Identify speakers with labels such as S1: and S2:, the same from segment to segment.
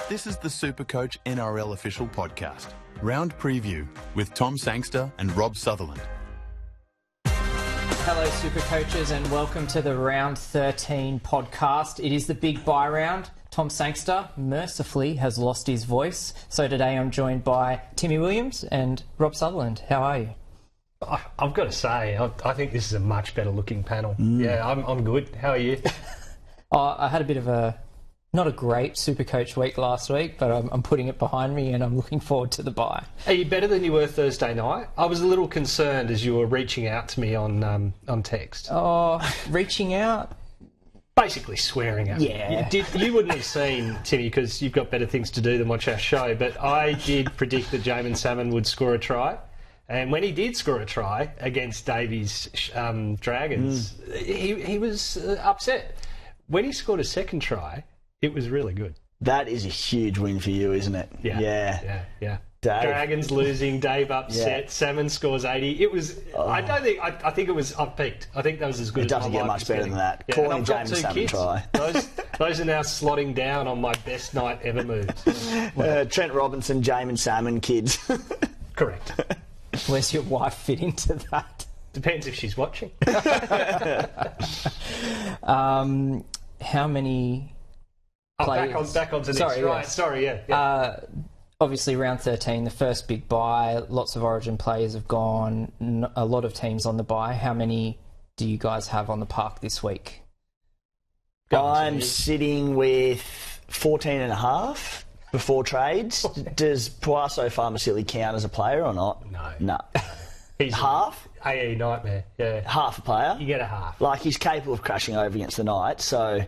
S1: This is the SuperCoach NRL official podcast, Round Preview with Tom Sangster and Rob Sutherland.
S2: Hello SuperCoaches and welcome to the Round 13 podcast. It is the big bye round. Tom Sangster mercifully has lost his voice, so today I'm joined by Timmy Williams and Rob Sutherland. How are you?
S3: I've got to say, I think this is a much better looking panel. Yeah, I'm good. How are you?
S2: I had a bit of not a great SuperCoach week last week, but I'm putting it behind me and I'm looking forward to the bye.
S3: Are you better than you were Thursday night? I was a little concerned as you were reaching out to me on text.
S2: Oh, reaching out?
S3: Basically swearing at me.
S2: Yeah.
S3: You wouldn't have seen, Timmy, because you've got better things to do than watch our show, but I did predict that Jamin Salmon would score a try. And when he did score a try against Davies' Dragons, he was upset. When he scored a second try, it was really good.
S4: That is a huge win for you, isn't it?
S3: Yeah.
S4: Dave.
S3: Dragons losing, Dave upset,
S4: Yeah.
S3: Salmon scores 80. It was. I think it was. I've peaked. I think that was as good.
S4: It doesn't
S3: as my
S4: get
S3: life
S4: much
S3: is
S4: better
S3: getting.
S4: than that.
S3: Yeah,
S4: Calling
S3: and I've got
S4: James
S3: two
S4: Salmon
S3: kids.
S4: try.
S3: Those are now slotting down on my best night ever moves.
S4: Trent Robinson, Jamin Salmon kids.
S3: Correct.
S2: Where's your wife fit into that?
S3: Depends if she's watching.
S2: How many players?
S3: Back onto this.
S2: Sorry,
S3: Right.
S2: yes.
S3: Sorry. Yeah.
S2: Obviously, round 13, the first big bye. Lots of Origin players have gone. A lot of teams on the bye. How many do you guys have on the park this week?
S4: I'm sitting with 14 and a half before trades. Does Puaso Farmasili count as a player or not? No.
S3: He's
S4: Half?
S3: AE nightmare. Yeah.
S4: Half a player?
S3: You get a half.
S4: Like, he's capable of crashing over against the Knights, so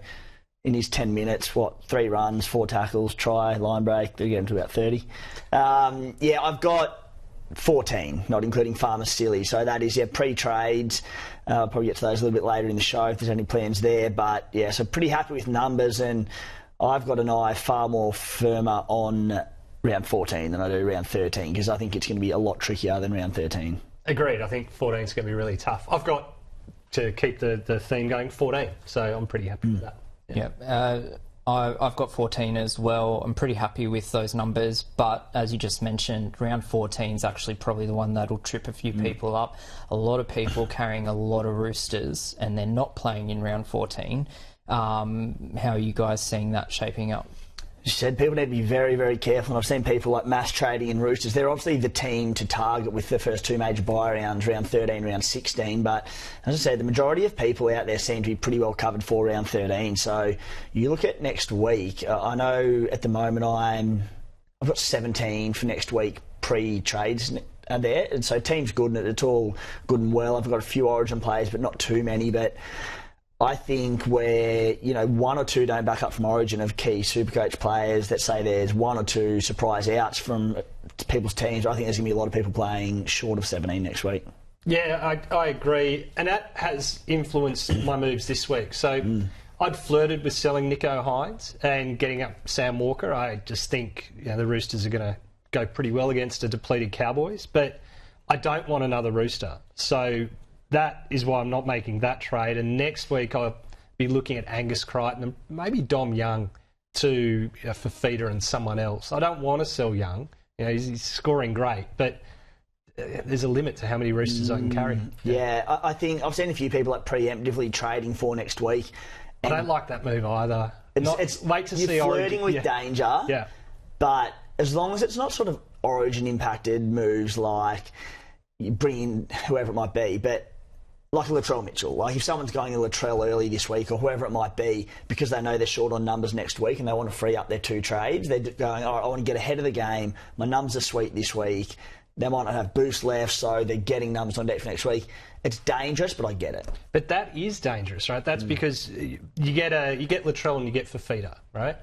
S4: in his 10 minutes, 3 runs, 4 tackles, try, line break, they get him to about 30. I've got 14, not including Farmasili, so that is, pre-trades. I'll probably get to those a little bit later in the show if there's any plans there, but yeah, so pretty happy with numbers, and I've got an eye far more firmer on round 14 than I do round 13, because I think it's going to be a lot trickier than round 13.
S3: Agreed. I think 14 is going to be really tough. I've got to keep the theme going 14, so I'm pretty happy with that.
S2: Yeah. I've got 14 as well. I'm pretty happy with those numbers, but as you just mentioned, round 14 is actually probably the one that'll trip a few people up. A lot of people carrying a lot of Roosters and they're not playing in round 14. How are you guys seeing that shaping up?
S4: You said people need to be very, very careful, and I've seen people like mass trading in Roosters. They're obviously the team to target with the first 2 major bye rounds, round 13, round 16, but as I said, the majority of people out there seem to be pretty well covered for round 13, so you look at next week, I know at the moment I've got 17 for next week pre-trades are there, and so team's good and it's all good and well. I've got a few Origin players, but not too many, but I think where, 1 or 2 don't back up from Origin of key SuperCoach players, that say there's 1 or 2 surprise outs from people's teams, I think there's going to be a lot of people playing short of 17 next week.
S3: Yeah, I agree. And that has influenced my moves this week. So I'd flirted with selling Nicho Hines and getting up Sam Walker. I just think the Roosters are going to go pretty well against a depleted Cowboys. But I don't want another Rooster. So that is why I'm not making that trade. And next week I'll be looking at Angus Crichton and maybe Dom Young for Feeder and someone else. I don't want to sell Young. He's scoring great, but there's a limit to how many Roosters I can carry.
S4: Yeah, I think I've seen a few people preemptively trading for next week.
S3: I don't like that move either. Wait to
S4: you're
S3: see
S4: flirting
S3: Origin.
S4: with danger.
S3: Yeah.
S4: But as long as it's not sort of Origin impacted moves like you bring in whoever it might be, but like a Latrell Mitchell. Like if someone's going to Latrell early this week or whoever it might be because they know they're short on numbers next week and they want to free up their 2 trades, they're going, all right, I want to get ahead of the game. My numbers are sweet this week. They might not have boost left, so they're getting numbers on deck for next week. It's dangerous, but I get it.
S3: But that is dangerous, right? That's because you get Latrell and you get Fafita, right?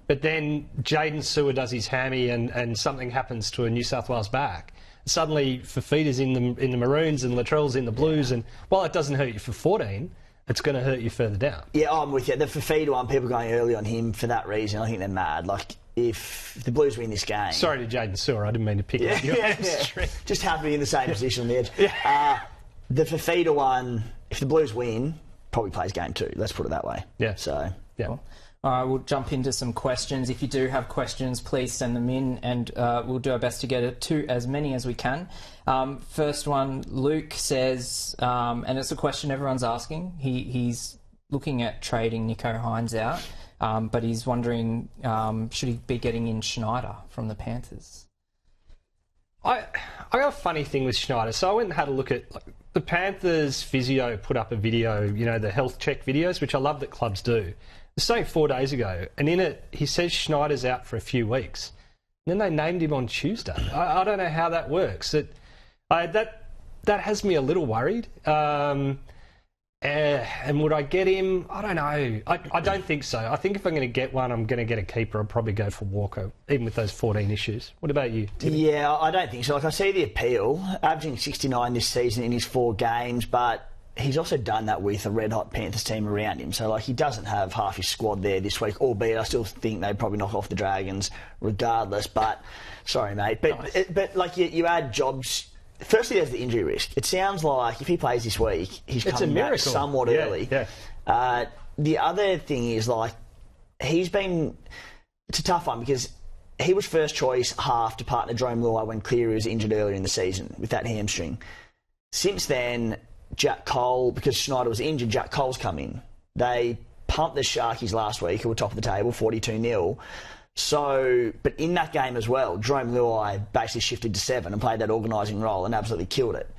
S3: But then Jaden Sewer does his hammy and something happens to a New South Wales back. Suddenly Fafita's in the Maroons and Latrell's in the Blues, and while it doesn't hurt you for 14, it's going to hurt you further down. Yeah,
S4: I'm with you. The Fafita one, people going early on him for that reason, I think they're mad. Like, if the Blues win this game...
S3: Sorry to Jaden Sewer, I didn't mean to pick up your hamstring.
S4: Just happen to be in the same position on the edge.
S3: Yeah.
S4: The Fafita one, if the Blues win, probably plays game 2. Let's put it that way.
S3: Yeah.
S4: So...
S3: Yeah.
S2: All right, we'll jump into some questions. If you do have questions, please send them in, and we'll do our best to get it to as many as we can. First one, Luke says, and it's a question everyone's asking. He's looking at trading Nicho Hynes out, but he's wondering, should he be getting in Schneider from the Panthers?
S3: I got a funny thing with Schneider. So I went and had a look at the Panthers physio put up a video, the health check videos, which I love that clubs do. It's only 4 days ago, and in it he says Schneider's out for a few weeks. And then they named him on Tuesday. I don't know how that works. That has me a little worried. And would I get him? I don't know. I don't think so. I think if I'm going to get one, I'm going to get a keeper. I'll probably go for Walker, even with those 14 issues. What about you, Timmy?
S4: Yeah, I don't think so. I see the appeal, averaging 69 this season in his 4 games, but he's also done that with a red-hot Panthers team around him. So, he doesn't have half his squad there this week, albeit I still think they'd probably knock off the Dragons regardless. But, sorry, mate. But you add Jobs. Firstly, there's the injury risk. It sounds like if he plays this week, he's coming back somewhat early.
S3: Yeah.
S4: The other thing is, it's a tough one because he was first choice half to partner Jerome Luai when Cleary was injured earlier in the season with that hamstring. Since then, Jack Cole, because Schneider was injured, Jack Cole's come in. They pumped the Sharkies last week, who were top of the table, 42-0. So, but in that game as well, Jerome Luai basically shifted to 7 and played that organising role and absolutely killed it.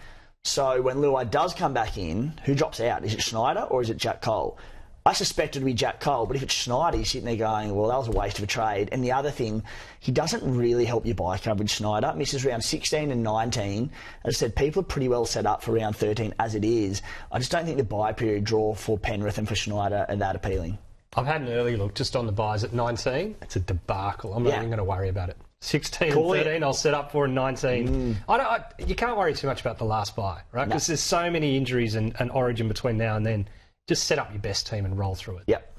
S4: So when Luai does come back in, who drops out? Is it Schneider or is it Jack Cole? I suspect it would be Jack Cole, but if it's Schneider, you're sitting there going, well, that was a waste of a trade. And the other thing, he doesn't really help your buy coverage, Schneider. Misses round 16 and 19. As I said, people are pretty well set up for round 13 as it is. I just don't think the buy period draw for Penrith and for Schneider are that appealing.
S3: I've had an early look just on the buys at 19. It's a debacle. I'm not even going to worry about it. 16 and 13, I'll set up for in 19. You can't worry too much about the last buy, right? Because there's so many injuries and origin between now and then. Just set up your best team and roll through it.
S4: Yep.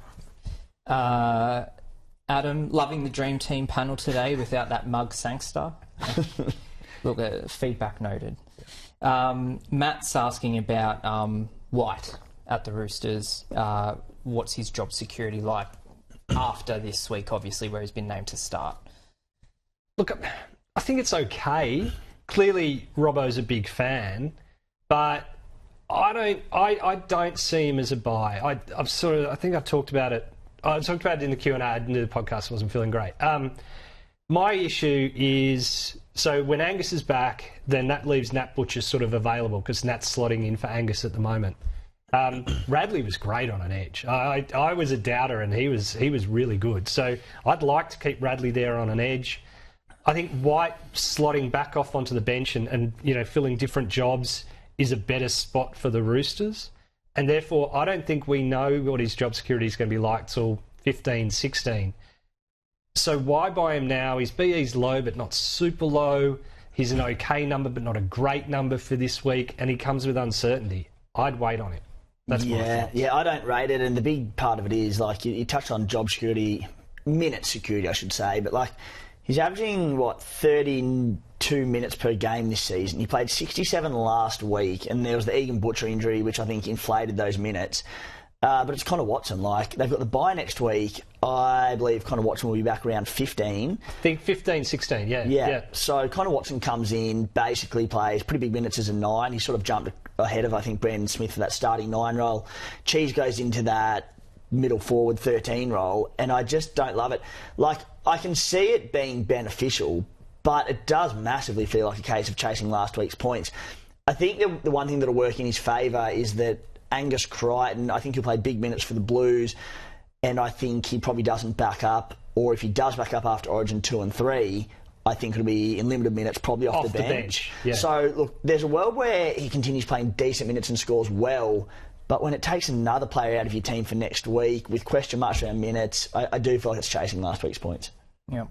S2: Adam, loving the Dream Team panel today without that mug Sangster. Look, feedback noted. Matt's asking about White at the Roosters. What's his job security like after this week, obviously, where he's been named to start?
S3: Look, I think it's okay. Clearly, Robbo's a big fan, but I don't see him as a buy. I think I've talked about it. I talked about it in the Q&A. I didn't do the podcast. I wasn't feeling great. My issue is, so when Angus is back, then that leaves Nat Butcher sort of available because Nat's slotting in for Angus at the moment. Radley was great on an edge. I was a doubter and he was really good. So I'd like to keep Radley there on an edge. I think White slotting back off onto the bench and filling different jobs is a better spot for the Roosters. And therefore, I don't think we know what his job security is going to be like till 15, 16. So why buy him now? His BE's low, but not super low. He's an okay number, but not a great number for this week. And he comes with uncertainty. I'd wait on it. That's
S4: I don't rate it. And the big part of it is, you touched on job security, minute security, I should say. But, he's averaging, 32 minutes per game this season. He played 67 last week, and there was the Egan Butcher injury, which I think inflated those minutes. But it's Connor Watson. They've got the bye next week. I believe Connor Watson will be back around 15.
S3: I think 15, 16, yeah.
S4: So Connor Watson comes in, basically plays pretty big minutes as a 9. He sort of jumped ahead of, I think, Brandon Smith for that starting 9 role. Cheese goes into that middle forward 13 role, and I just don't love it. I can see it being beneficial, but it does massively feel like a case of chasing last week's points. I think the one thing that'll work in his favour is that Angus Crichton, I think he'll play big minutes for the Blues, and I think he probably doesn't back up, or if he does back up after Origin 2 and 3, I think it'll be in limited minutes, probably off the bench.
S3: Yeah.
S4: So, look, there's a world where he continues playing decent minutes and scores well, but when it takes another player out of your team for next week with question marks around minutes, I do feel like it's chasing last week's points.
S2: Yeah.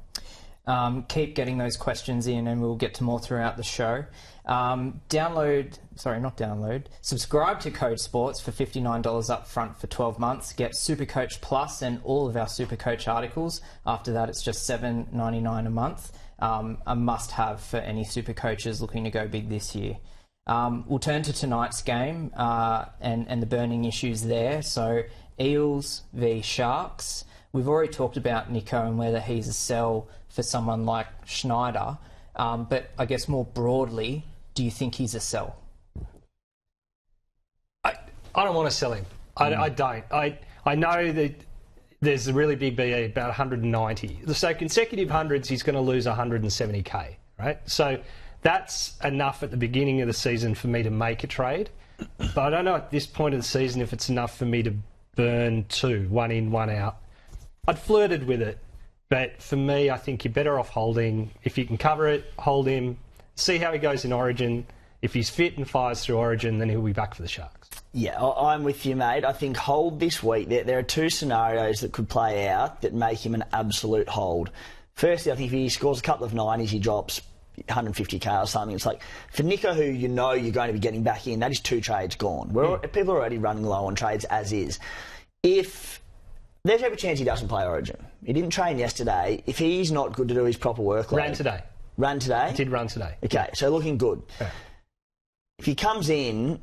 S2: Keep getting those questions in and we'll get to more throughout the show. Subscribe to Code Sports for $59 up front for 12 months. Get SuperCoach Plus and all of our SuperCoach articles. After that, it's just $7.99 a month. A must-have for any SuperCoaches looking to go big this year. We'll turn to tonight's game and the burning issues there. So Eels v Sharks. We've already talked about Nicho and whether he's a sell for someone like Schneider, but I guess more broadly, do you think he's a sell?
S3: I don't want to sell him. I don't. I know that there's a really big BE, about 190. So consecutive hundreds, he's going to lose 170k, right? So that's enough at the beginning of the season for me to make a trade. But I don't know at this point of the season if it's enough for me to burn two, one in, one out. I'd flirted with it, but for me, I think you're better off holding. If you can cover it, hold him, see how he goes in Origin. If he's fit and fires through Origin, then he'll be back for the Sharks.
S4: Yeah, I'm with you, mate. I think hold this week. There are two scenarios that could play out that make him an absolute hold. Firstly, I think if he scores a couple of 90s, he drops 150k or something. It's like, for Nicho, who you know you're going to be getting back in, that is two trades gone. People are already running low on trades as is. If there's every chance he doesn't play Origin. He didn't train yesterday. If he's not good to do his proper workload... Ran today?
S3: He did run today.
S4: Okay, so looking good. Yeah. If he comes in,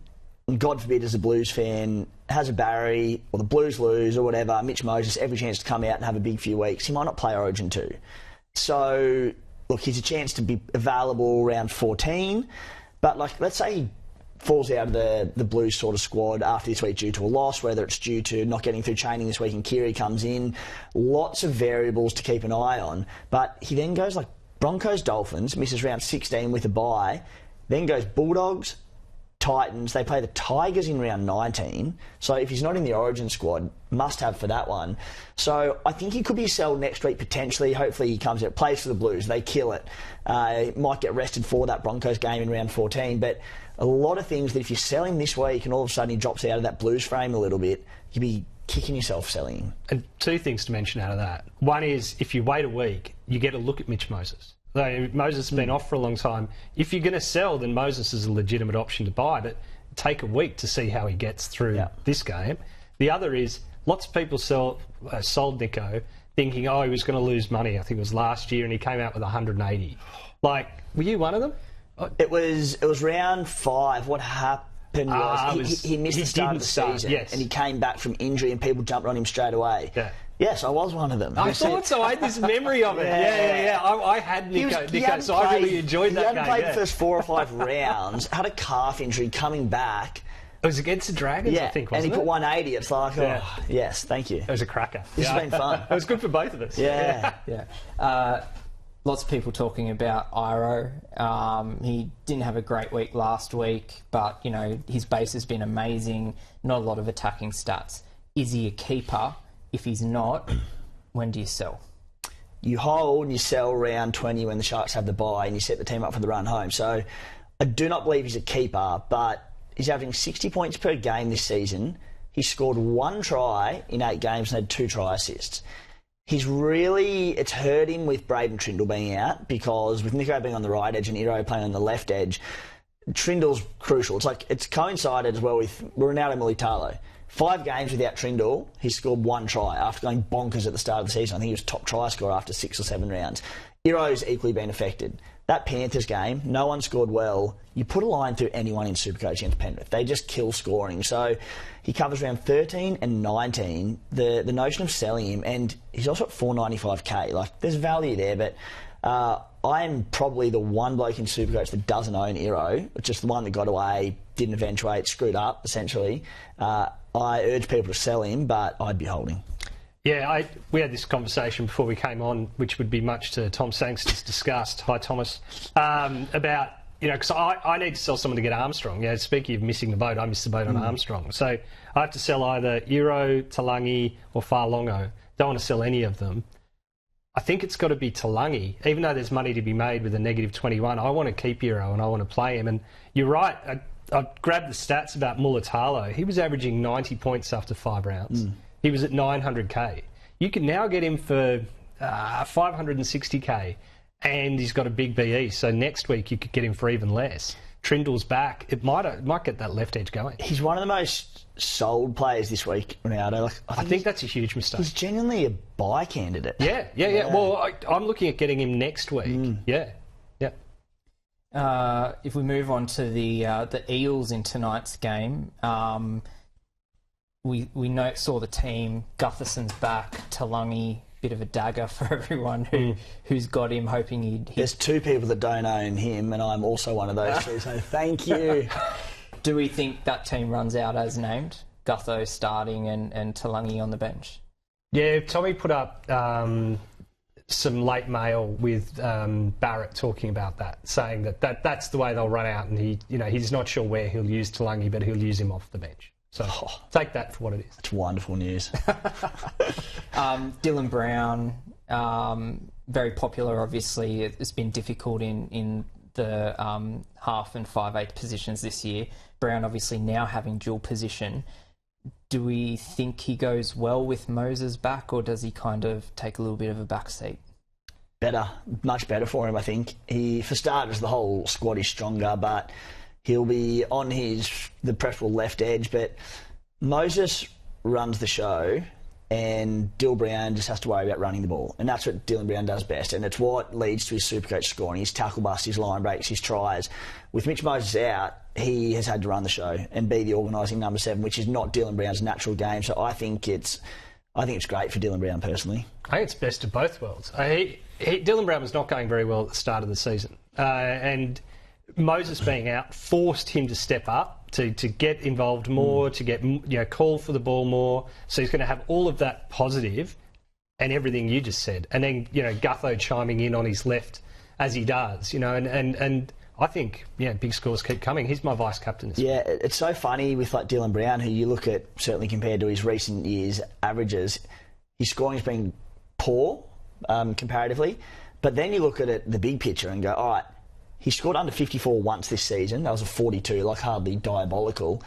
S4: and God forbid as a Blues fan, has a Barry, or the Blues lose, or whatever, Mitch Moses, every chance to come out and have a big few weeks, he might not play Origin too. So, look, he's a chance to be available around 14, but, like, let's say he falls out of the Blues sort of squad after this week due to a loss, whether it's due to not getting through training this week and Kiri comes in. Lots of variables to keep an eye on. But he then goes like Broncos, Dolphins, misses round 16 with a bye, then goes Bulldogs, Titans. They play the Tigers in round 19. So if he's not in the Origin squad, must have for that one. So I think he could be sold next week potentially. Hopefully he comes out, plays for the Blues. They kill it. Might get rested for that Broncos game in round 14. But a lot of things that if you sell him this week and all of a sudden he drops out of that Blues frame a little bit, you'd be kicking yourself selling him. And
S3: two things to mention out of that. One is if you wait a week, you get a look at Mitch Moses. Though Moses has been off for a long time. If you're going to sell, then Moses is a legitimate option to buy, but take a week to see how he gets through this game. The other is lots of people sold Nicho thinking, he was going to lose money. I think it was last year, and he came out with 180. Like, were you one of them?
S4: It was round 5. What happened was he missed the start of the season, and he came back from injury, and people jumped on him straight away. Yeah. Yes, I was one of them.
S3: I thought so. I had this memory of it. Yeah. I had Nicho, so I really enjoyed that game.
S4: He hadn't played the first 4 or 5 rounds, had a calf injury coming back.
S3: It was against the Dragons, I think, wasn't it?
S4: And he put 180. It's like, yes, thank you.
S3: It was a cracker.
S4: This has been fun.
S3: It was good for both of us.
S2: Yeah. Lots of people talking about Iro. He didn't have a great week last week, but, his base has been amazing. Not a lot of attacking stats. Is he a keeper? If he's not, when do you sell?
S4: You hold and you sell round 20 when the Sharks have the bye and you set the team up for the run home. So I do not believe he's a keeper, but he's averaging 60 points per game this season. He scored 1 try in 8 games and had 2 try assists. It's hurt him with Braden Trindall being out, because with Nicho being on the right edge and Iro playing on the left edge, Trindall's crucial. It's coincided as well with Ronaldo Mulitalo. 5 games without Trindall, he scored 1 try after going bonkers at the start of the season. I think he was top try scorer after 6 or 7 rounds. Iro's equally been affected. That Panthers game, no one scored well. You put a line through anyone in SuperCoach against Penrith. They just kill scoring. So he covers round 13 and 19. The notion of selling him, and he's also at 495k. Like, there's value there, but I am probably the one bloke in SuperCoach that doesn't own Iro. It's just the one that got away, didn't eventuate, screwed up, essentially. I urge people to sell him, but I'd be holding.
S3: Yeah, we had this conversation before we came on, which would be much to Tom Sangster's disgust. Hi, Thomas. About, because I need to sell someone to get Armstrong. Speaking of missing the boat, I missed the boat on Armstrong. So I have to sell either Iro, Talangi or Farlongo. Don't want to sell any of them. I think it's got to be Talangi. Even though there's money to be made with a negative 21, I want to keep Iro and I want to play him. And you're right, I grabbed the stats about Mulitalo. He was averaging 90 points after 5 rounds. He was at 900k. You can now get him for 560k, and he's got a big BE. So next week you could get him for even less. Trindall's back. It might get that left edge going.
S4: He's one of the most sold players this week, Ronaldo.
S3: I think that's a huge mistake.
S4: He's genuinely a buy candidate.
S3: Yeah. Well, I'm looking at getting him next week. Yeah.
S2: If we move on to the Eels in tonight's game, we saw the team. Gutherson's back. Talangi, bit of a dagger for everyone who's got him, hoping he'd.
S4: There's two people that don't own him, and I'm also one of those two. So thank you.
S2: Do we think that team runs out as named? Gutho starting and Talangi on the bench?
S3: Yeah, Tommy put up some late mail with Barrett talking about that, saying that's the way they'll run out, and he's not sure where he'll use Talangi, but he'll use him off the bench. So take that for what it is.
S4: It's wonderful news.
S2: Dylan Brown, very popular. Obviously, it's been difficult in the half and 5/8 positions this year. Brown obviously now having dual position. Do we think he goes well with Moses back, or does he kind of take a little bit of a back seat?
S4: Better, much better for him, I think. For starters, the whole squad is stronger, but he'll be on the preferable left edge. But Moses runs the show, and Dylan Brown just has to worry about running the ball. And that's what Dylan Brown does best. And it's what leads to his SuperCoach scoring, his tackle busts, his line breaks, his tries. With Mitch Moses out, he has had to run the show and be the organising number 7, which is not Dylan Brown's natural game. So I think it's great for Dylan Brown personally.
S3: I think it's best of both worlds. Dylan Brown was not going very well at the start of the season. And Moses being out forced him to step up, to get involved more, to get call for the ball more. So he's going to have all of that positive and everything you just said. And then, Gutho chiming in on his left as he does, and I think, big scores keep coming. He's my vice captain this week.
S4: Yeah, it's so funny with Dylan Brown, who you look at, certainly compared to his recent years' averages, his scoring has been poor comparatively. But then you look at it, the big picture, and go, all right, he scored under 54 once this season. That was a 42, hardly diabolical.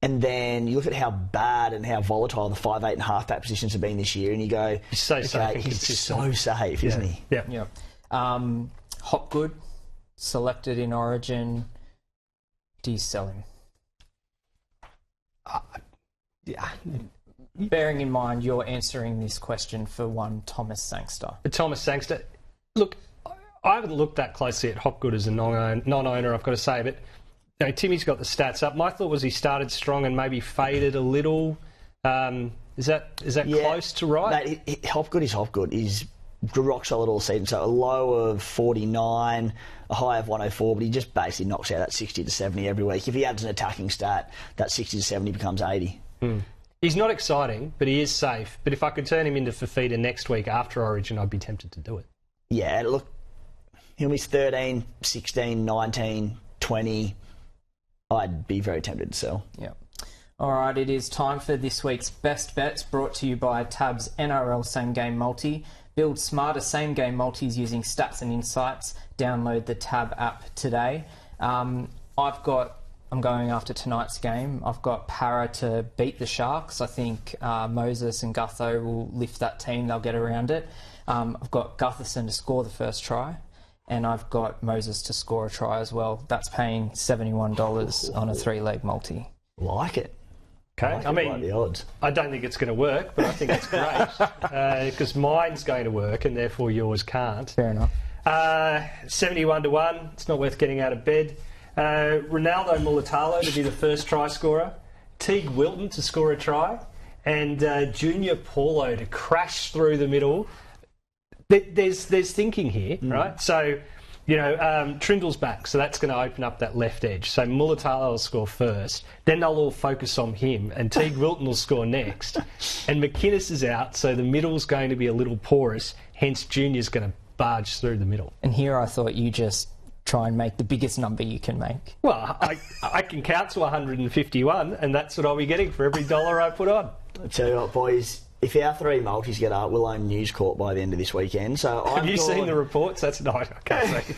S4: And then you look at how bad and how volatile the 5/8 and halfback positions have been this year, and you go,
S3: he's so safe.
S4: He's so safe, isn't he?
S3: Yeah.
S2: Hopgood, selected in Origin. Do you sell him? Bearing in mind you're answering this question for one Thomas Sangster.
S3: Thomas Sangster. Look, I haven't looked that closely at Hopgood as a non-owner, I've got to say, but Timmy's got the stats up. My thought was he started strong and maybe faded a little. Is that close to right?
S4: Mate, Hopgood is Hopgood. He's rock solid all season. So a low of 49, a high of 104, but he just basically knocks out that 60 to 70 every week. If he adds an attacking stat, that 60 to 70 becomes 80.
S3: He's not exciting, but he is safe. But if I could turn him into Fafita next week after Origin, I'd be tempted to do it.
S4: Yeah, look, he'll miss 13, 16, 19, 20. I'd be very tempted to sell.
S2: Yeah. All right, it is time for this week's Best Bets, brought to you by Tab's NRL Same Game Multi. Build smarter same game multis using stats and insights. Download the Tab app today. I'm going after tonight's game. I've got Para to beat the Sharks. I think Moses and Gutho will lift that team. They'll get around it. I've got Gutherson to score the first try, and I've got Moses to score a try as well. That's paying $71 on a 3-leg multi.
S4: Like it.
S3: Okay,
S4: I mean, the odds.
S3: I don't think it's going to work, but I think it's great because mine's going to work and therefore yours can't.
S2: Fair enough.
S3: 71 to 1. It's not worth getting out of bed. Ronaldo Mulatalo to be the first try scorer. Teague Wilton to score a try, and Junior Paulo to crash through the middle. There's thinking here, right? So, Trindall's back, so that's going to open up that left edge. So Mulatalo will score first, then they'll all focus on him, and Teague Wilton will score next. And McInnes is out, so the middle's going to be a little porous, hence Junior's going to barge through the middle.
S2: And here I thought you just try and make the biggest number you can make.
S3: Well, I can count to 151, and that's what I'll be getting for every dollar I put on.
S4: I'll tell you what, boys, if our 3 multis get up, we'll own News Corp by the end of this weekend. So
S3: Have you seen the reports? That's not. I can't see.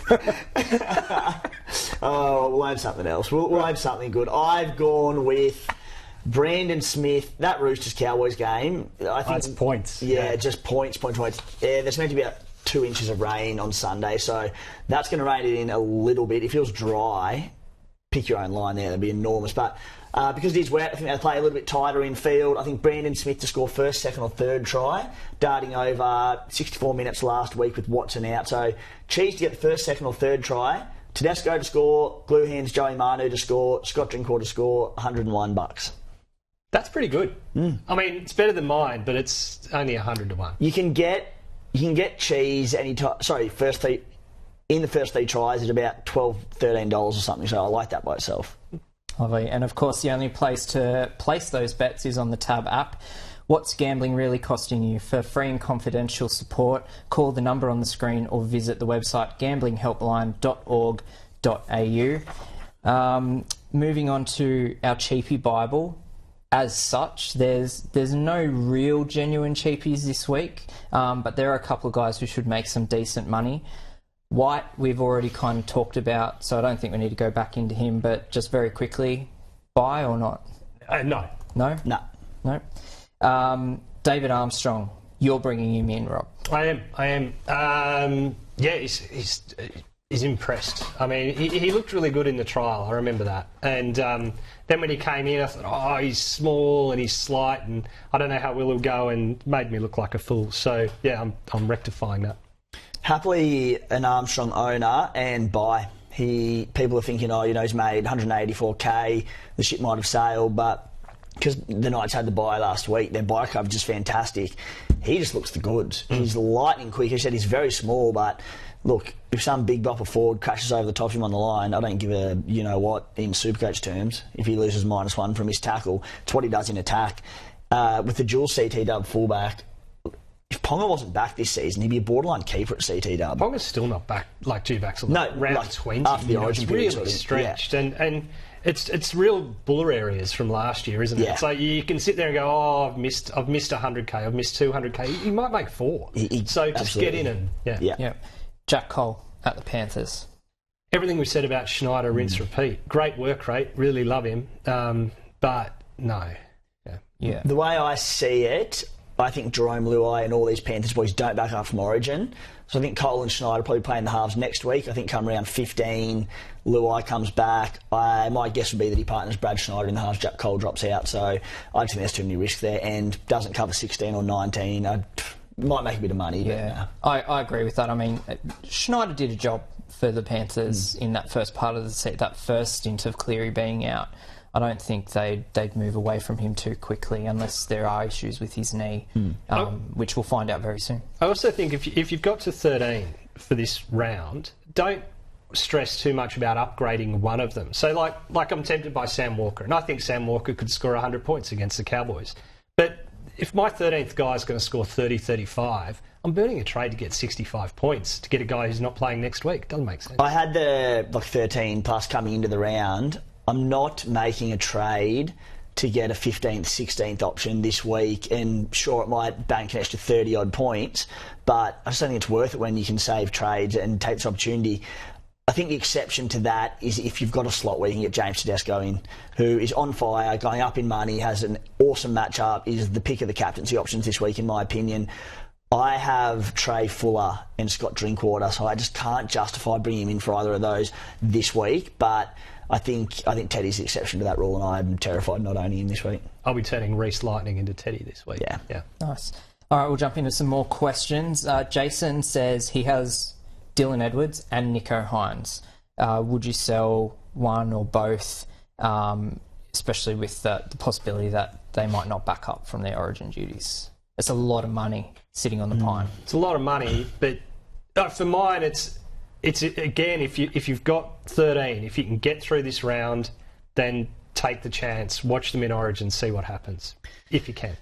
S4: Oh, we'll own something else. We'll own something good. I've gone with Brandon Smith. That Roosters Cowboys game, I think
S3: that's points.
S4: Yeah, just points. Yeah, there's meant to be about 2 inches of rain on Sunday, so that's going to rain it in a little bit. If it feels dry, pick your own line there. That'd be enormous. But because it is wet, I think they'll play a little bit tighter in field. I think Brandon Smith to score first, second or third try, darting over 64 minutes last week with Watson out. So Cheese to get the first, second or third try, Tedesco to score, Glue Hands Joey Manu to score, Scott Drinkwater to score, $101.
S3: That's pretty good. I mean, it's better than mine, but it's only 100 to 1.
S4: You can get cheese anytime. Sorry, in the first 3 tries at about $12, $13 or something. So I like that by itself.
S2: Lovely. And of course, the only place to place those bets is on the Tab app. What's gambling really costing you? For free and confidential support, call the number on the screen or visit the website gamblinghelpline.org.au. Moving on to our Cheapie Bible. As such, there's no real genuine cheapies this week, but there are a couple of guys who should make some decent money. White, we've already kind of talked about, so I don't think we need to go back into him, but just very quickly, buy or not?
S3: No.
S2: No?
S4: No.
S2: David Armstrong, you're bringing him in, Rob.
S3: I am. He's impressed. I mean, he looked really good in the trial. I remember that. And then when he came in, I thought, he's small and he's slight, and I don't know how well he'll go, and made me look like a fool. So yeah, I'm rectifying that. Happily
S4: an Armstrong owner and buy. People are thinking, he's made 184k. The ship might have sailed, but because the Knights had the bye last week, their bye coverage is fantastic. He just looks the goods. He's lightning quick. He said he's very small, but look, if some big bopper forward crashes over the top of him on the line, I don't give a you-know-what in SuperCoach terms. If he loses -1 from his tackle, it's what he does in attack. With the dual CT dub fullback, if Ponga wasn't back this season, he'd be a borderline keeper at CT dub.
S3: Ponga's still not back, like due backs on round 20.
S4: After the Origin
S3: period, really stretched. Yeah. And it's real buller areas from last year, isn't it?
S4: Yeah.
S3: So you can sit there and go, I've missed 100k, I've missed 200k. He might make 4. So just get in and
S2: yeah. Jack Cole at the Panthers.
S3: Everything we said about Schneider, rinse, repeat. Great work rate, really love him, but no.
S2: Yeah.
S4: The way I see it, I think Jerome Luai and all these Panthers boys don't back up from Origin. So I think Cole and Schneider probably play in the halves next week. I think come around 15, Luai comes back. My guess would be that he partners Brad Schneider in the halves, Jack Cole drops out. So I just think there's too many risks there, and doesn't cover 16 or 19. Might make a bit of money.
S2: Yeah, but I agree with that. I mean, Schneider did a job for the Panthers in that first part of the set, that first stint of Cleary being out. I don't think they'd move away from him too quickly unless there are issues with his knee, which we'll find out very soon.
S3: I also think if you've got to 13 for this round, don't stress too much about upgrading one of them. So like I'm tempted by Sam Walker, and I think Sam Walker could score 100 points against the Cowboys. But if my 13th guy is going to score 30, 35, I'm burning a trade to get 65 points to get a guy who's not playing next week. Doesn't make sense.
S4: I had the 13 plus coming into the round. I'm not making a trade to get a 15th, 16th option this week, and sure, it might bank an extra 30-odd points, but I just don't think it's worth it when you can save trades and take this opportunity. I think the exception to that is if you've got a slot where you can get James Tedesco in, who is on fire, going up in money, has an awesome matchup, is the pick of the captaincy options this week, in my opinion. I have Trey Fuller and Scott Drinkwater, so I just can't justify bringing him in for either of those this week, but I think Teddy's the exception to that rule, and I'm terrified not owning him this week.
S3: I'll be turning Reece Lightning into Teddy this week.
S4: Yeah.
S2: Nice. All right, we'll jump into some more questions. Jason says he has Dylan Edwards and Nicho Hines. Would you sell one or both, especially with the possibility that they might not back up from their Origin duties? It's a lot of money sitting on the pine.
S3: It's a lot of money, but for mine, it's again, if you've got 13, if you can get through this round, then take the chance, watch them in Origin, see what happens, if you can.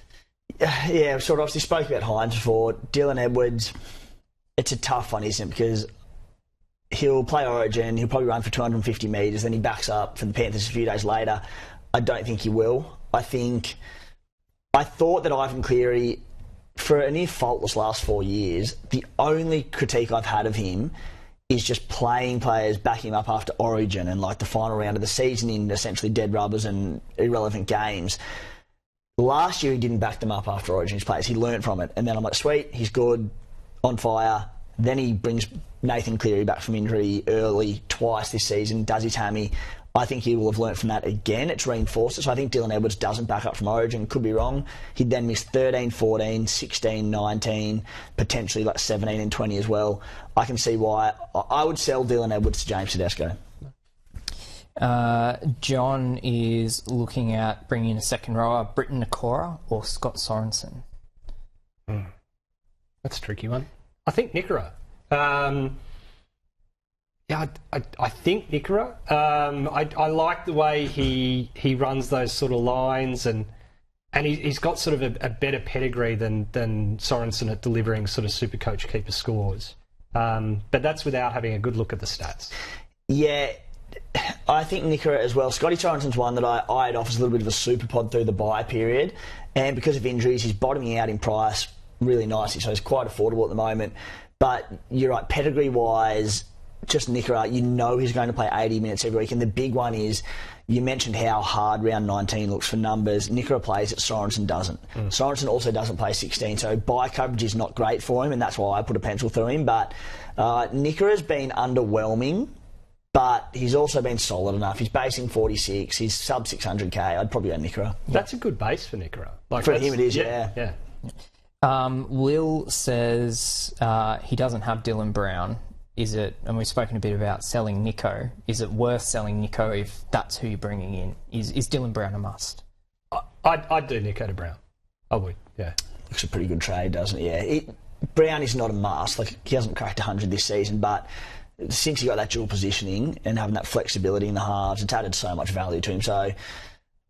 S4: Yeah, we sort of obviously spoke about Hines before. Dylan Edwards, it's a tough one, isn't it? Because he'll play Origin, he'll probably run for 250 metres, then he backs up for the Panthers a few days later. I don't think he will. I thought that Ivan Cleary, for a near faultless last 4 years, the only critique I've had of him is just playing players, backing him up after Origin and like the final round of the season in essentially dead rubbers and irrelevant games. Last year he didn't back them up after Origin's players. He learnt from it. And then I'm like, sweet, he's good, on fire. Then he brings Nathan Cleary back from injury early twice this season, does his hammy. I think he will have learnt from that again. It's reinforced it. So I think Dylan Edwards doesn't back up from Origin. Could be wrong. He'd then miss 13, 14, 16, 19, potentially like 17 and 20 as well. I can see why. I would sell Dylan Edwards to James Tedesco.
S2: John is looking at bringing in a second rower, Britton Nakora or Scott Sorensen.
S3: That's a tricky one. I think Nikora. I think Nikora. I like the way he runs those sort of lines, and he's got sort of a better pedigree than Sorensen at delivering sort of SuperCoach keeper scores. But that's without having a good look at the stats.
S4: Yeah, I think Nikora as well. Scotty Sorensen's one that I eyed off as a little bit of a super pod through the bye period, and because of injuries, he's bottoming out in price really nicely, so he's quite affordable at the moment. But you're right, pedigree-wise, just Nikora, you know he's going to play 80 minutes every week. And the big one is, you mentioned how hard round 19 looks for numbers. Nikora plays it, Sorensen doesn't. Sorensen also doesn't play 16, so bye coverage is not great for him, and that's why I put a pencil through him. But Nikora's been underwhelming, but he's also been solid enough. He's basing 46, he's sub 600k. I'd probably go Nikora.
S3: That's a good base for Nikora.
S4: For him it is, yeah.
S2: Will says he doesn't have Dylan Brown. Is it, and we've spoken a bit about selling Nicho, is it worth selling Nicho if that's who you're bringing in? Is Dylan Brown a must?
S3: I'd do Nicho to Brown. I would, yeah.
S4: Looks a pretty good trade, doesn't it? Yeah. Brown is not a must. Like, he hasn't cracked 100 this season, but since he got that dual positioning and having that flexibility in the halves, it's added so much value to him. So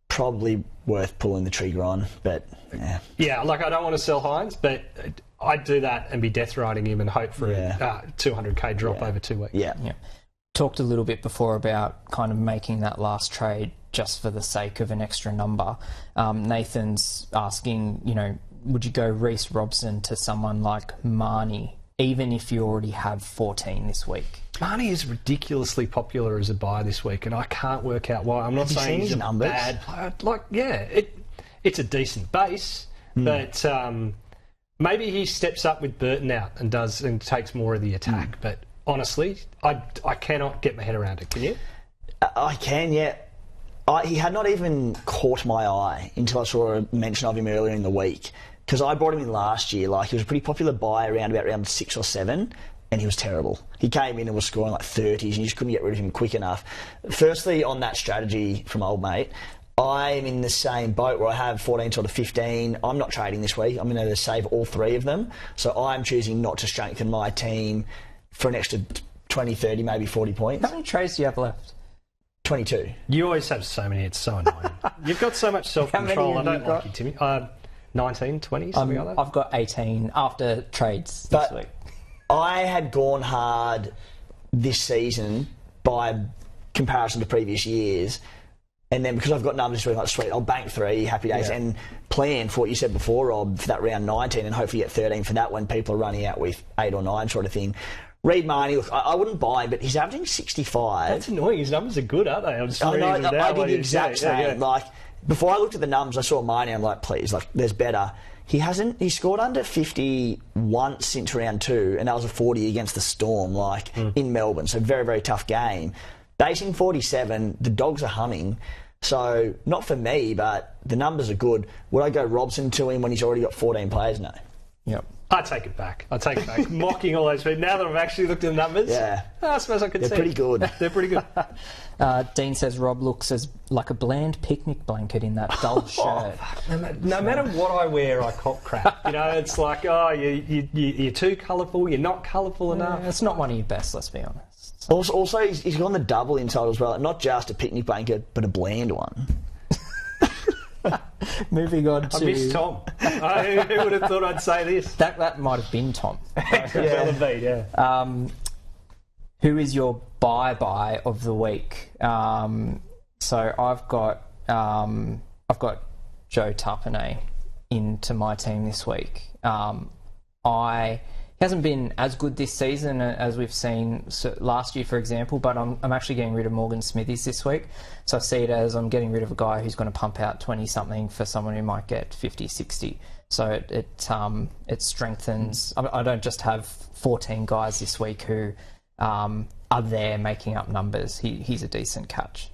S4: probably worth pulling the trigger on, but yeah.
S3: Yeah, like, I don't want to sell Hines, but I'd do that and be death riding him and hope for a 200k drop over 2 weeks.
S4: Yeah.
S2: Talked a little bit before about kind of making that last trade just for the sake of an extra number. Nathan's asking, would you go Reece Robson to someone like Marnie, even if you already have 14 this week?
S3: Marnie is ridiculously popular as a buy this week, and I can't work out why. I'm not saying he's a bad player. It's a decent base, but maybe he steps up with Burton out and takes more of the attack. But honestly, I cannot get my head around it. Can you?
S4: I can, yeah. He had not even caught my eye until I saw a mention of him earlier in the week, because I brought him in last year. Like, he was a pretty popular buy around about round 6 or 7, and he was terrible. He came in and was scoring like 30s, and you just couldn't get rid of him quick enough. Firstly, on that strategy from old mate, I'm in the same boat where I have 14 to 15. I'm not trading this week. I'm going to save all 3 of them. So I'm choosing not to strengthen my team for an extra 20, 30, maybe 40 points.
S2: How many trades do you have left?
S4: 22.
S3: You always have so many. It's so annoying. You've got so much self-control. I don't like you, Timmy. 19, 20, something like that?
S2: I've got 18 after trades this week.
S4: I had gone hard this season by comparison to previous years. And then because I've got numbers this week, like, sweet, I'll bank 3, happy days, and plan for what you said before, Rob, for that round 19, and hopefully get 13 for that when people are running out with 8 or 9 sort of thing. Reed Marnie, look, I wouldn't buy him, but he's averaging 65.
S3: That's annoying. His numbers are good, aren't they?
S4: I did the exact same. Yeah. Like, before I looked at the numbers, I saw Marnie, I'm like, please, like, there's better. He scored under 50 once since round 2, and that was a 40 against the Storm, in Melbourne. So very, very tough game. Basing 47, the Dogs are humming. So, not for me, but the numbers are good. Would I go Robson to him when he's already got 14 players? No.
S2: Yep.
S3: I take it back. Mocking all those people. Now that I've actually looked at the numbers, I suppose I could see.
S4: They're pretty good.
S3: They're pretty good.
S2: Dean says Rob looks like a bland picnic blanket in that dull shirt.
S3: No matter what I wear, I cop crap. It's like, you're too colourful, you're not colourful enough.
S2: It's not one of your best, let's be honest.
S4: Also, he's gone the double inside as well. Not just a picnic blanket, but a bland one.
S2: Moving on to...
S3: I miss Tom. Who would have thought I'd say this?
S2: That might have been Tom.
S3: Yeah.
S2: Who is your buy of the week? So I've got Joe Tapine into my team this week. He hasn't been as good this season as we've seen last year, for example, but I'm actually getting rid of Morgan Smithies this week. So I see it as I'm getting rid of a guy who's going to pump out 20-something for someone who might get 50, 60. So it strengthens. I don't just have 14 guys this week who are there making up numbers. He's a decent catch.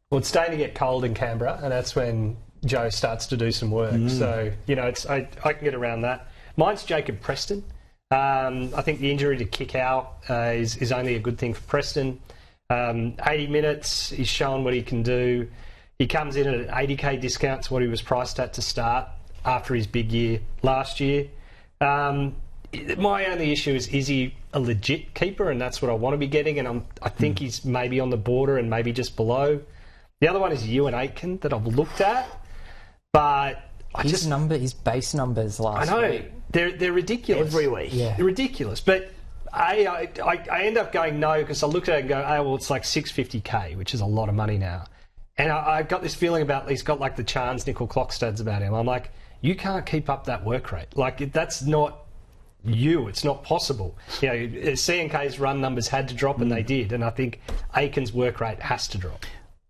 S3: Well, it's starting to get cold in Canberra, and that's when Joe starts to do some work. So, I can get around that. Mine's Jacob Preston. I think the injury to kick out is only a good thing for Preston. 80 minutes, he's shown what he can do. He comes in at an 80k discount to what he was priced at to start after his big year last year. My only issue is he a legit keeper? And that's what I want to be getting. And I think he's maybe on the border and maybe just below. The other one is Ewan Aitken that I've looked at, but
S2: his base numbers last week.
S3: They're ridiculous.
S4: Every week.
S2: Yeah.
S3: They're ridiculous. But I end up going no because I looked at it and go, oh, well, it's like 650k, which is a lot of money now. And I got this feeling about he's got like the Chance nickel clock studs about him. I'm like, you can't keep up that work rate. Like, that's not you. It's not possible. C&K's run numbers had to drop and they did. And I think Aiken's work rate has to drop.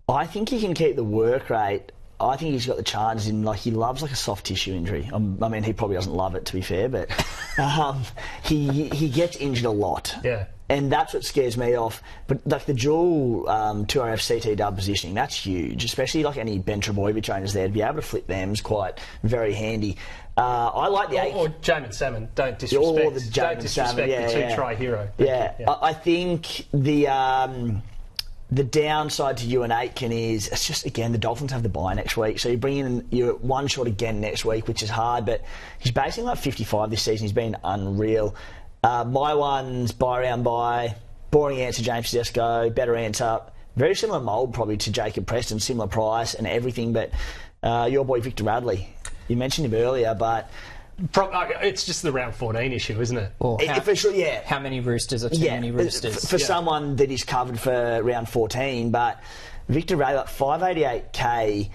S4: I think he can keep the work rate. I think he's got the chances in, like, he loves like a soft tissue injury. I mean, he probably doesn't love it, to be fair, but he gets injured a lot.
S3: Yeah.
S4: And that's what scares me off. But like the dual 2RF CT dub positioning, that's huge, especially like any Ben Trebojevic owners there. To be able to flip them is quite very handy. I like the...
S3: Or Jamin Salmon, don't disrespect.
S4: Or the Jamin Salmon,
S3: the two-try hero.
S4: Yeah. I think the downside to Ewan Aitken is, it's just, again, the Dolphins have the bye next week, so you bring in your one shot again next week, which is hard, but he's basing like 55 this season. He's been unreal. My one's buy round buy. Boring answer, James Tedesco. Better answer. Very similar mould probably to Jacob Preston, similar price and everything, but your boy Victor Radley, you mentioned him earlier, but...
S3: It's just the round 14 issue, isn't it?
S4: For sure, yeah.
S2: How many Roosters are too many Roosters?
S4: For someone that is covered for round 14, but Victor Radley, 588k,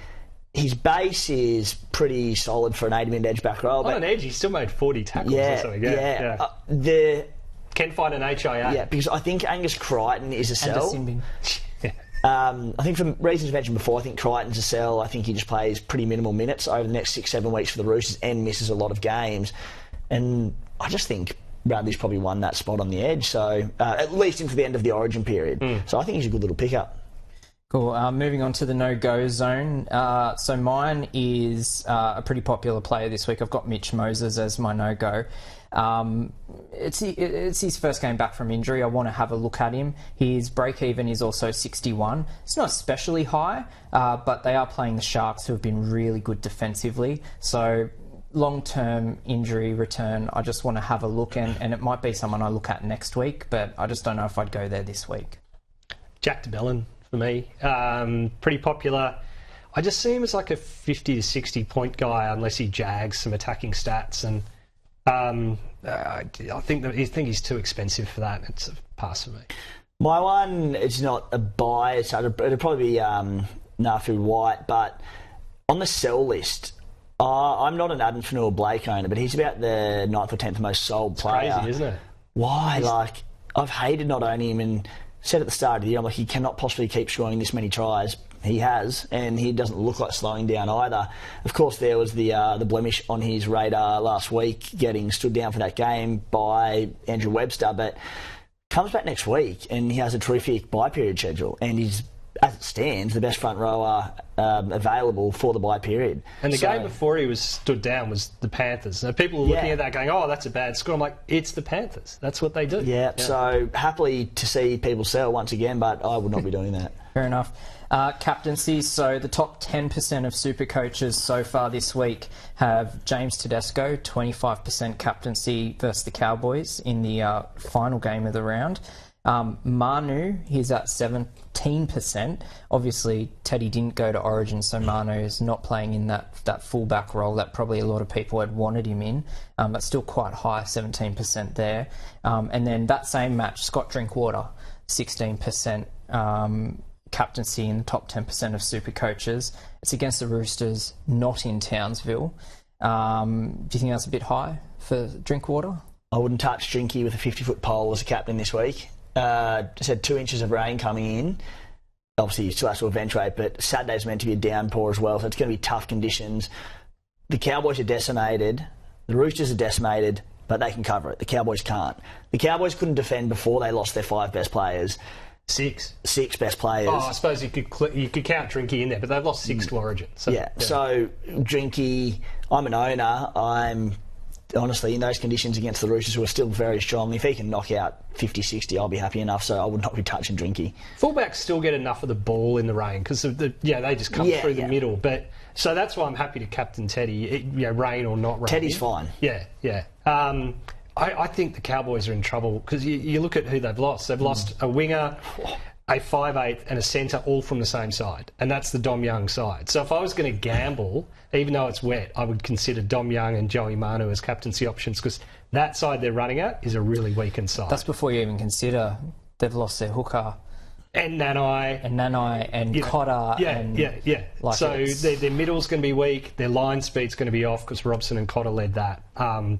S4: his base is pretty solid for an 80-minute edge back row.
S3: On an edge, he still made 40 tackles or something.
S4: Yeah.
S3: Can find an HIA.
S4: Yeah, because I think Angus Crichton is a sell.
S2: And
S4: I think for reasons mentioned before, I think Crichton's a sell. I think he just plays pretty minimal minutes over the next 6-7 weeks for the Roosters and misses a lot of games. And I just think Bradley's probably won that spot on the edge, so at least into the end of the Origin period. So I think he's a good little pickup.
S2: Cool. Moving on to the no-go zone. So mine is a pretty popular player this week. I've got Mitch Moses as my no-go. It's his first game back from injury. I want to have a look at him. His break-even is also 61. It's not especially high, but they are playing the Sharks, who have been really good defensively. So long-term injury return, I just want to have a look, and it might be someone I look at next week, but I just don't know if I'd go there this week.
S3: Jack de Belin for me. Pretty popular. I just see him as like a 50 to 60 point guy unless he jags some attacking stats, and I think he's too expensive for that. It's a pass for me.
S4: My one, it's not a buy, so it'll probably be Nafu White, but on the sell list, I'm not an Adam Fanua-Blake owner, but he's about the 9th or 10th most sold player.
S3: Crazy, isn't it?
S4: Why? Like, I've hated not owning him, and said at the start of the year, I'm like, he cannot possibly keep scoring this many tries. He has, and he doesn't look like slowing down either. Of course, there was the blemish on his radar last week, getting stood down for that game by Andrew Webster, but comes back next week, and he has a terrific bye period schedule, and he's, as it stands, the best front rower available for the bye period.
S3: And the game before he was stood down was the Panthers. So people are looking at that going, oh, that's a bad score. I'm like, it's the Panthers. That's what they do.
S4: Yeah, so happily to see people sell once again, but I would not be doing that.
S2: Fair enough. Captaincy, so the top 10% of SuperCoaches so far this week have James Tedesco, 25% captaincy versus the Cowboys in the final game of the round. Manu, he's at 17%. Obviously, Teddy didn't go to Origin, so Manu is not playing in that fullback role that probably a lot of people had wanted him in. But still quite high, 17% there. And then that same match, Scott Drinkwater, 16%. Captaincy in the top 10% of SuperCoaches. It's against the Roosters, not in Townsville. Do you think that's a bit high for Drinkwater?
S4: I wouldn't touch Drinky with a 50-foot pole as a captain this week. Just had 2 inches of rain coming in. Obviously, you still have to eventuate, but Saturday's meant to be a downpour as well, so it's going to be tough conditions. The Cowboys are decimated. The Roosters are decimated, but they can cover it. The Cowboys can't. The Cowboys couldn't defend before they lost their 5 best players. Six best players.
S3: Oh, I suppose you could count Drinky in there, but they've lost 6 to Origin. So,
S4: So Drinky, I'm an owner. I'm honestly, in those conditions against the Roosters, who are still very strong, if he can knock out 50, 60, I'll be happy enough. So I would not be touching Drinky.
S3: Fullbacks still get enough of the ball in the rain because they just come through the middle. But so that's why I'm happy to captain Teddy. Rain or not rain,
S4: Teddy's fine.
S3: Yeah. I think the Cowboys are in trouble because you look at who they've lost. They've lost a winger, a 5'8", and a centre, all from the same side, and that's the Dom Young side. So if I was going to gamble, even though it's wet, I would consider Dom Young and Joey Manu as captaincy options because that side they're running at is a really weakened side.
S2: That's before you even consider they've lost their hooker.
S3: And Nanai.
S2: And Cotter.
S3: Yeah.
S2: Like
S3: so their middle's going to be weak. Their line speed's going to be off because Robson and Cotter led that.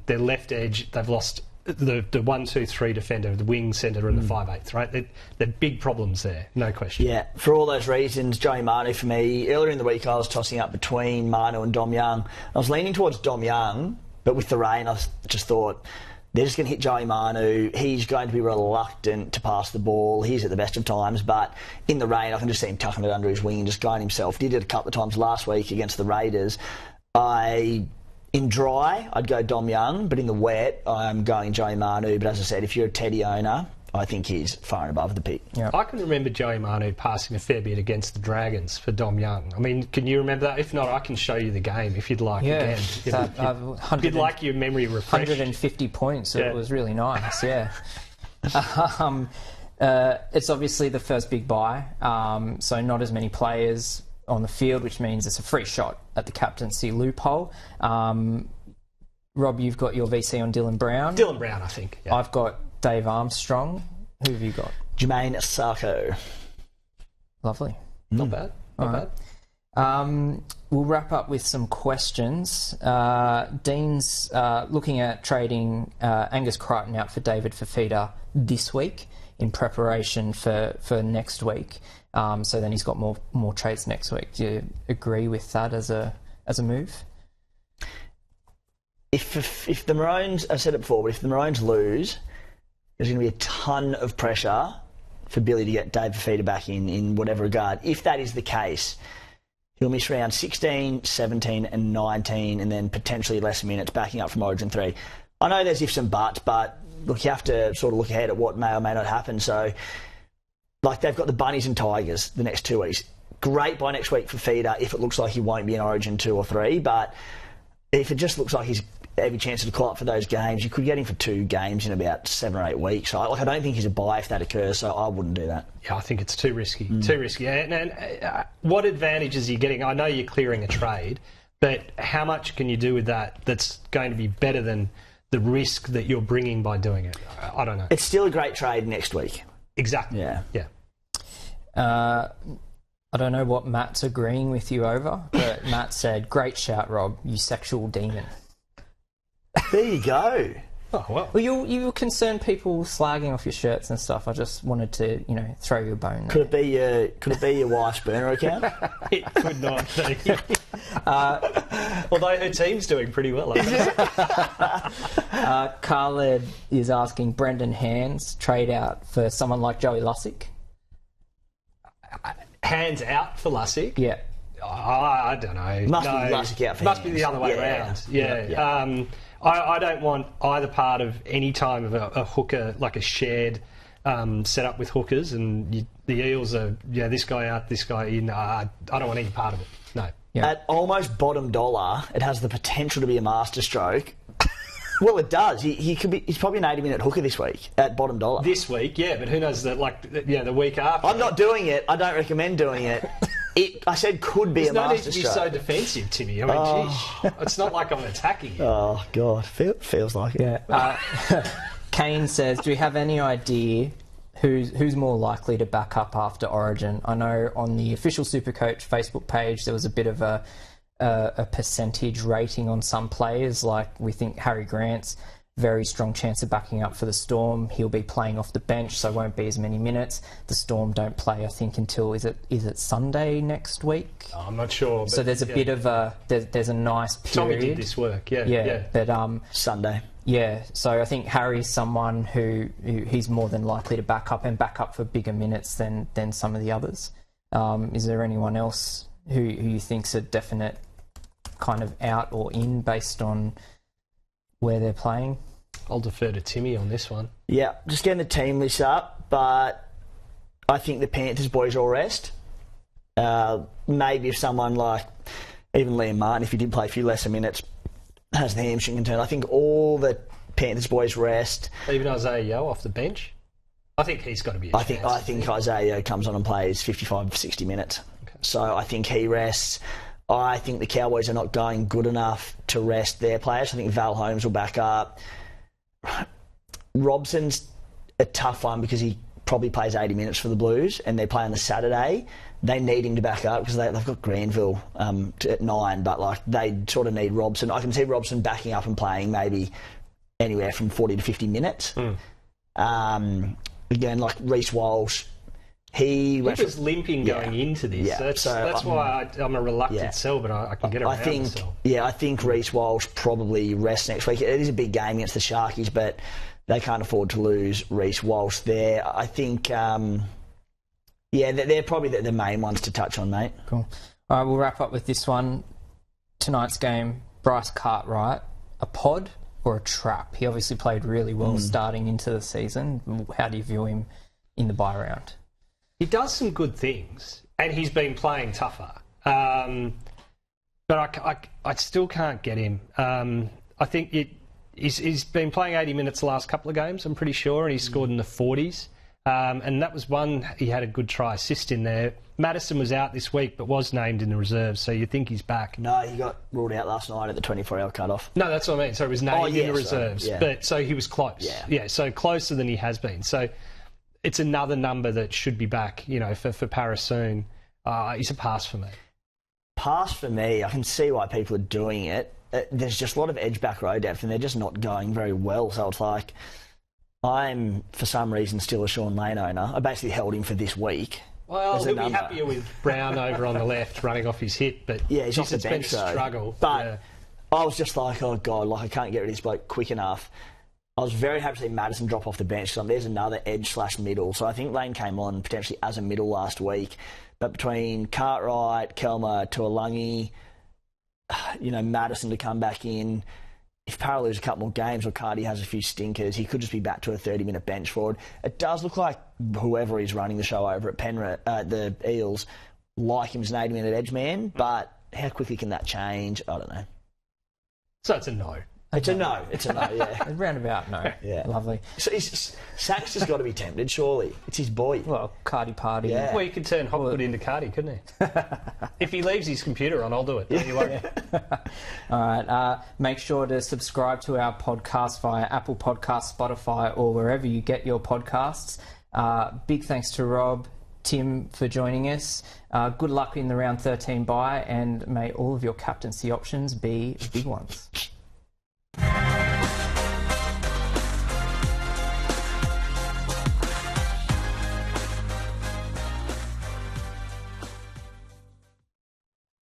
S3: Their left edge, they've lost the 1-2-3 defender, the wing centre and the 5'8", right? They're big problems there, no question.
S4: Yeah, for all those reasons, Joey Manu for me. Earlier in the week I was tossing up between Manu and Dom Young. I was leaning towards Dom Young, but with the rain I just thought, they're just going to hit Joey Manu. He's going to be reluctant to pass the ball. He's at the best of times, but in the rain, I can just see him tucking it under his wing and just going himself. Did it a couple of times last week against the Raiders. In dry, I'd go Dom Young, but in the wet, I'm going Joey Manu. But as I said, if you're a Teddy owner, I think he's far and above the pick.
S2: Yeah.
S3: I can remember Joey Manu passing a fair bit against the Dragons for Dom Young. I mean, can you remember that? If not, I can show you the game if you'd like.
S2: Yeah,
S3: again. If you'd like your memory refreshed.
S2: 150 points, so it was really nice, yeah. It's obviously the first big buy, so not as many players on the field, which means it's a free shot at the captaincy loophole. Rob, you've got your VC on Dylan Brown.
S3: Dylan Brown, I think. Yeah.
S2: I've got Dave Armstrong. Who have you got?
S4: Jermaine Sarko.
S2: Lovely.
S3: Not bad. Not
S2: bad. We'll wrap up with some questions. Dean's looking at trading Angus Crichton out for David Fafita this week in preparation for next week. So then he's got more trades next week. Do you agree with that as a move?
S4: If the Maroons, I said it before, but if the Maroons lose, there's going to be a ton of pressure for Billy to get Dave Fafita back in whatever regard. If that is the case, he'll miss round 16, 17 and 19 and then potentially less minutes backing up from Origin 3. I know there's ifs and buts, but look, you have to sort of look ahead at what may or may not happen. So, like, they've got the Bunnies and Tigers the next 2 weeks. Great by next week for Fafita if it looks like he won't be in Origin 2 or 3, but if it just looks like he's every chance to call up for those games, you could get him for 2 games in about 7 or 8 weeks. So, I don't think he's a buy if that occurs, so I wouldn't do that.
S3: Yeah, I think it's too risky. Too risky. And what advantages are you getting? I know you're clearing a trade, but how much can you do with that that's going to be better than the risk that you're bringing by doing it? I don't know.
S4: It's still a great trade next week.
S3: Exactly.
S4: Yeah.
S2: I don't know what Matt's agreeing with you over, but Matt said, "Great shout, Rob, you sexual demon."
S4: There you go.
S3: Oh, well.
S2: Well, you concerned people slagging off your shirts and stuff. I just wanted to, throw you a bone.
S4: Could it be your wife's burner account?
S3: It could not be. Although her team's doing pretty well.
S2: Khaled is asking Brendan Hands trade out for someone like Joey Lussick.
S3: Hands out for Lussick?
S2: Yeah.
S3: I don't know.
S4: Must be Lussick out for
S3: Must
S4: Hands.
S3: be the other way around. Yeah. I don't want either part of any time of a hooker, like a shared setup with hookers, and the Eels are, this guy out, this guy in. I don't want any part of it. No.
S2: Yeah.
S4: At almost bottom dollar, it has the potential to be a masterstroke. Well, it does. He's probably an 80-minute hooker this week at bottom dollar.
S3: This week, yeah, but who knows the week after.
S4: I'm not doing it. I don't recommend doing it. I said could be
S3: There's
S4: a
S3: no need to be
S4: masterstroke.
S3: so defensive, Timmy. I mean, geez, it's not like I'm attacking you.
S4: Oh, God. Feels like it.
S2: Yeah. Kane says, do we have any idea who's more likely to back up after Origin? I know on the official SuperCoach Facebook page there was a bit of a percentage rating on some players. Like, we think Harry Grant's very strong chance of backing up for the Storm. He'll be playing off the bench, so won't be as many minutes. The Storm don't play, I think, until is it Sunday next week?
S3: Oh, I'm not sure. But
S2: so there's a bit of there's a nice period.
S3: Tommy did this work,
S2: yeah. But
S4: Sunday.
S2: Yeah, so I think Harry's someone who he's more than likely to back up for bigger minutes than some of the others. Is there anyone else who you think's a definite kind of out or in based on where they're playing?
S3: I'll defer to Timmy on this one.
S4: Yeah, just getting the team list up, but I think the Panthers boys all rest. Maybe if someone like even Liam Martin, if he did play a few lesser minutes, has the hamstring concern. I think all the Panthers boys rest.
S3: Even Isaiah Yeo off the bench? I think he's got to be a chance.
S4: I think Isaiah Yeo comes on and plays 55, 60 minutes. Okay. So I think he rests. I think the Cowboys are not going good enough to rest their players. I think Val Holmes will back up. Robson's a tough one because he probably plays 80 minutes for the Blues and they play on the Saturday. They need him to back up because they've got Granville at 9, but they sort of need Robson. I can see Robson backing up and playing maybe anywhere from 40 to 50 minutes. Again, like Reece Walsh, he was
S3: limping going into this. Yeah, that's why I'm a reluctant sell, but I can get around the sell.
S4: Yeah, I think Reece Walsh probably rests next week. It is a big game against the Sharkies, but they can't afford to lose Reece Walsh there. I think, they're probably the main ones to touch on, mate.
S2: Cool. All right, we'll wrap up with this one. Tonight's game, Bryce Cartwright, a pod or a trap? He obviously played really well starting into the season. How do you view him in the bye round?
S3: He does some good things, and he's been playing tougher. But I still can't get him. I think he's been playing 80 minutes the last couple of games, I'm pretty sure, and he's scored in the 40s. And that was one, he had a good try assist in there. Madison was out this week, but was named in the reserves, so you think he's back.
S4: No, he got ruled out last night at the 24-hour cut-off.
S3: No, that's what I mean. So he was named in the reserves. So he was close. Yeah, so closer than he has been. So it's another number that should be back, for Paris soon. He's a pass for me.
S4: Pass for me. I can see why people are doing it. There's just a lot of edge back row depth, and they're just not going very well. So it's like, I'm, for some reason, still a Sean Lane owner. I basically held him for this week.
S3: Well, he'll be happier with Brown over on the left running off his hit, but
S4: he's off the bench,
S3: it's been a struggle.
S4: But I was just like, oh, God, I can't get rid of this bloke quick enough. I was very happy to see Madison drop off the bench. So there's another edge/middle. So I think Lane came on potentially as a middle last week. But between Cartwright, Kelmer, Tuolangi, Madison to come back in, if Parra loses a couple more games or Cardi has a few stinkers, he could just be back to a 30-minute bench forward. It does look like whoever is running the show over at Penrith, the Eels, like him as an 80-minute edge man, but how quickly can that change? I don't know.
S3: So it's a no.
S4: It's a no, yeah.
S2: Roundabout no.
S4: Yeah.
S2: Lovely.
S4: So Sangster's got to be tempted, surely. It's his boy.
S2: Well, Cardi party.
S4: Yeah.
S3: Well, you could turn Hopgood into Cardi, couldn't he? If he leaves his computer on, I'll do it. Don't you worry.
S2: All right. Make sure to subscribe to our podcast via Apple Podcasts, Spotify, or wherever you get your podcasts. Big thanks to Rob, Tim, for joining us. Good luck in the round 13 bye, and may all of your captaincy options be big ones.